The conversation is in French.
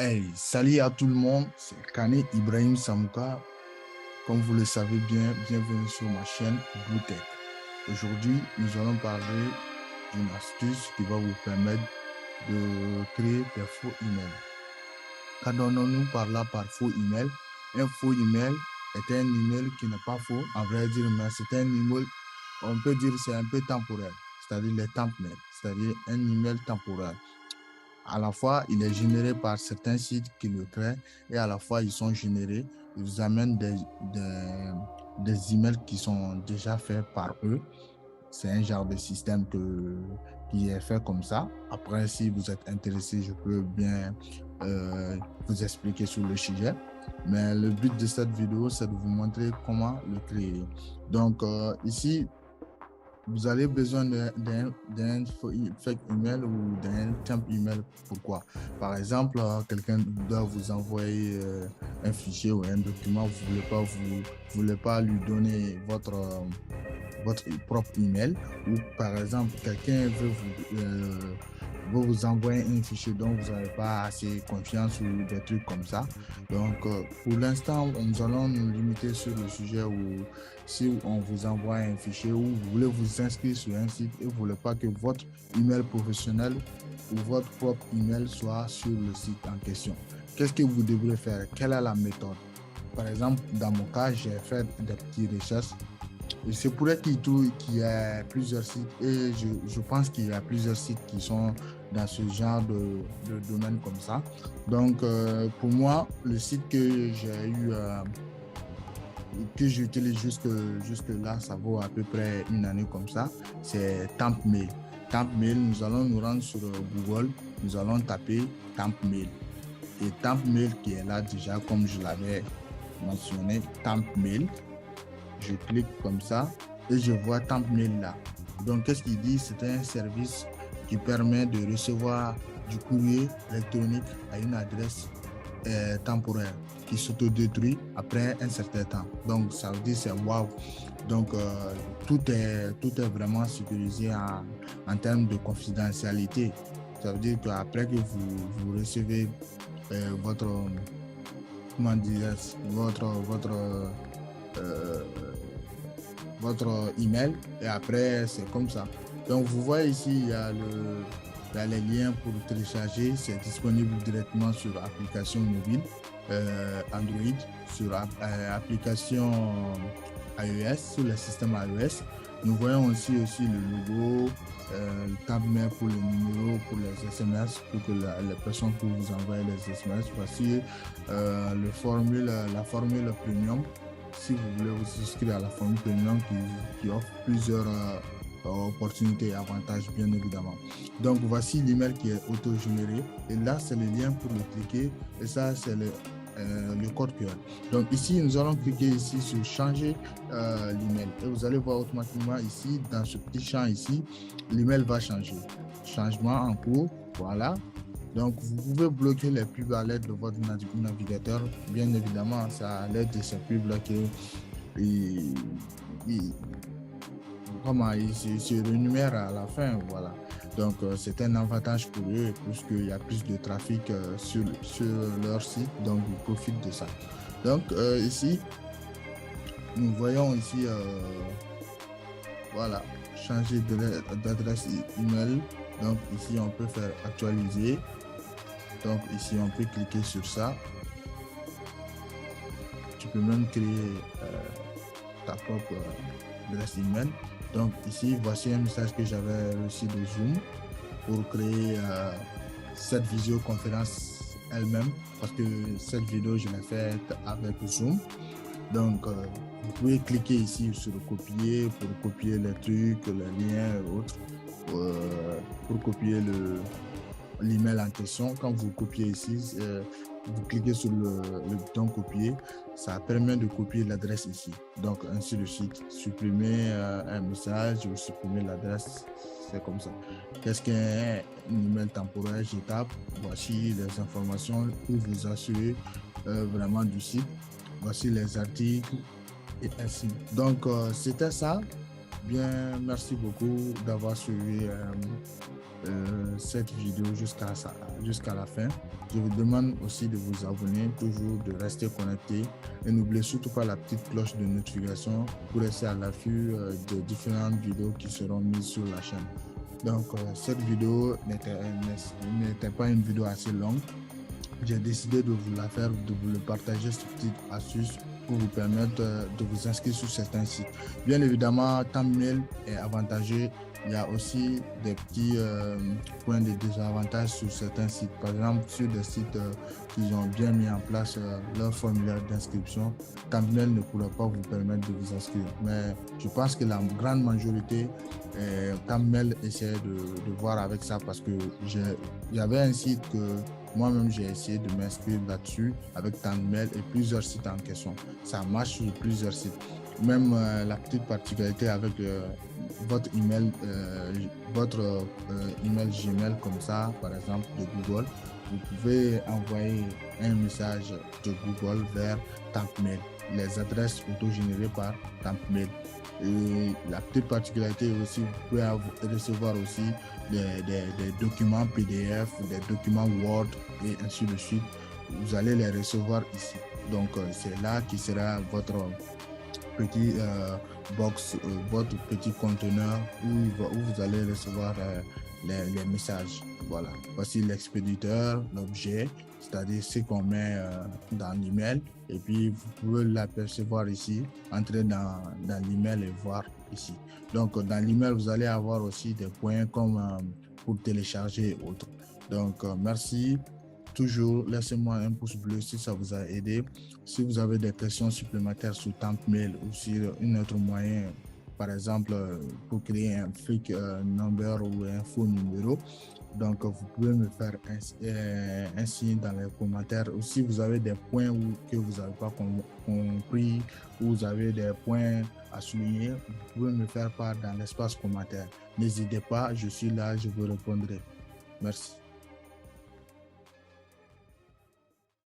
Hey, salut à tout le monde, c'est Kane Ibrahim Samouka. Comme vous le savez bien, bienvenue sur ma chaîne BlueTech. Aujourd'hui, nous allons parler d'une astuce qui va vous permettre de créer des faux emails. Qu'entendons-nous par là par faux email? Un faux email est un email qui n'est pas faux, à vrai dire, mais c'est un email, on peut dire c'est un peu temporaire, c'est-à-dire les templates, c'est-à-dire un email temporaire. À la fois, il est généré par certains sites qui le créent et à la fois, ils sont générés. Ils vous amènent des emails qui sont déjà faits par eux. C'est un genre de système qui est fait comme ça. Après, si vous êtes intéressé, je peux bien vous expliquer sur le sujet. Mais le but de cette vidéo, c'est de vous montrer comment le créer. Donc, ici, vous avez besoin d'un fake email ou d'un temp email. Pourquoi? Par exemple, quelqu'un doit vous envoyer un fichier ou un document, vous voulez pas lui donner votre propre email, ou par exemple, quelqu'un veut vous envoyer un fichier dont vous n'avez pas assez confiance ou des trucs comme ça. Donc, pour l'instant, nous allons nous limiter sur le sujet où si on vous envoie un fichier ou vous voulez vous inscrire sur un site et vous ne voulez pas que votre email professionnel ou votre propre email soit sur le site en question. Qu'est-ce que vous devrez faire? Quelle est la méthode? Par exemple, dans mon cas, j'ai fait des petites recherches. Il se pourrait qu'il y ait plusieurs sites et je pense qu'il y a plusieurs sites qui sont dans ce genre de domaine comme ça. Donc, pour moi, le site que j'utilise jusque là, ça vaut à peu près une année comme ça, c'est TempMail. TempMail, nous allons nous rendre sur Google, nous allons taper TempMail. Et TempMail qui est là déjà, comme je l'avais mentionné, TempMail. Je clique comme ça et je vois TempMail là. Donc, qu'est-ce qu'il dit? C'est un service qui permet de recevoir du courrier électronique à une adresse temporaire qui s'autodétruit après un certain temps. Donc, ça veut dire c'est wow. Donc, tout est vraiment sécurisé en termes de confidentialité. Ça veut dire qu'après que vous recevez votre, comment dire, euh, votre email et après c'est comme ça. Donc vous voyez ici il y a les liens pour télécharger, c'est disponible directement sur application mobile Android, sur application iOS, sur le système iOS. Nous voyons aussi le logo, le tab-mail pour les numéros, pour les SMS, pour que les personnes puissent vous envoyer les SMS. Voici la formule premium si vous voulez vous souscrire à la formule premium qui offre plusieurs opportunités et avantages, bien évidemment. Donc, voici l'email qui est auto-généré. Et là, c'est le lien pour le cliquer. Et ça, c'est le code QR. Donc, ici, nous allons cliquer ici sur changer l'email. Et vous allez voir automatiquement ici, dans ce petit champ ici, l'email va changer. Changement en cours. Voilà. Donc, vous pouvez bloquer les pubs à l'aide de votre navigateur. Bien évidemment, c'est à l'aide de ces pubs-là il, il, il se rémunère à la fin. Voilà. Donc, c'est un avantage pour eux puisqu'il y a plus de trafic sur leur site. Donc, ils profitent de ça. Donc, ici, nous voyons ici, voilà, changer d'adresse email. Donc, ici, on peut faire actualiser. Donc ici, on peut cliquer sur ça. Tu peux même créer ta propre adresse email. Donc ici, voici un message que j'avais reçu de Zoom pour créer cette visioconférence elle-même parce que cette vidéo, je l'ai faite avec Zoom. Donc, vous pouvez cliquer ici sur copier pour copier les trucs, les liens et autres, pour copier l'email en question. Quand vous copiez ici, vous cliquez sur le bouton copier, ça permet de copier l'adresse ici. Donc, ainsi de suite. Supprimer un message ou supprimer l'adresse, c'est comme ça. Qu'est-ce qu'un email temporaire? Je tape, voici les informations pour vous assurer vraiment du site. Voici les articles et ainsi. Donc, c'était ça. Bien, merci beaucoup d'avoir suivi cette vidéo jusqu'à la fin. Je vous demande aussi de vous abonner, toujours de rester connecté et n'oubliez surtout pas la petite cloche de notification pour rester à l'affût de différentes vidéos qui seront mises sur la chaîne. Donc, cette vidéo n'était pas une vidéo assez longue. J'ai décidé de vous la faire, de vous le partager, cette petite astuce pour vous permettre de vous inscrire sur certains sites. Bien évidemment, Thumbnail est avantageux. Il y a aussi des petits points de désavantage sur certains sites. Par exemple, sur des sites qui ont bien mis en place leur formulaire d'inscription, Thumbnail ne pourrait pas vous permettre de vous inscrire. Mais je pense que la grande majorité, Thumbnail essaie de voir avec ça parce que il y avait un site que moi-même, j'ai essayé de m'inscrire là-dessus avec Thumbnail et plusieurs sites en question. Ça marche sur plusieurs sites. Même la petite particularité avec votre email, email Gmail comme ça, par exemple de Google, vous pouvez envoyer un message de Google vers Thumbnail, les adresses auto-générées par Thumbnail. Et la petite particularité aussi, vous pouvez recevoir aussi des documents PDF, des documents Word et ainsi de suite. Vous allez les recevoir ici. Donc, c'est là qui sera votre petit box, votre petit conteneur où vous allez recevoir les messages. Voilà. Voici l'expéditeur, l'objet, c'est-à-dire ce qu'on met dans l'email. Et puis, vous pouvez l'apercevoir ici, entrer dans l'email et voir ici. Donc, dans l'email, vous allez avoir aussi des points comme pour télécharger et autres. Donc, merci. Toujours, laissez-moi un pouce bleu si ça vous a aidé. Si vous avez des questions supplémentaires sur Thumbnail ou sur un autre moyen, par exemple, pour créer un fake number ou un faux numéro, donc vous pouvez me faire un signe dans les commentaires. Ou si vous avez des points que vous n'avez pas compris, ou vous avez des points à souligner, vous pouvez me faire part dans l'espace commentaire. N'hésitez pas, je suis là, je vous répondrai. Merci.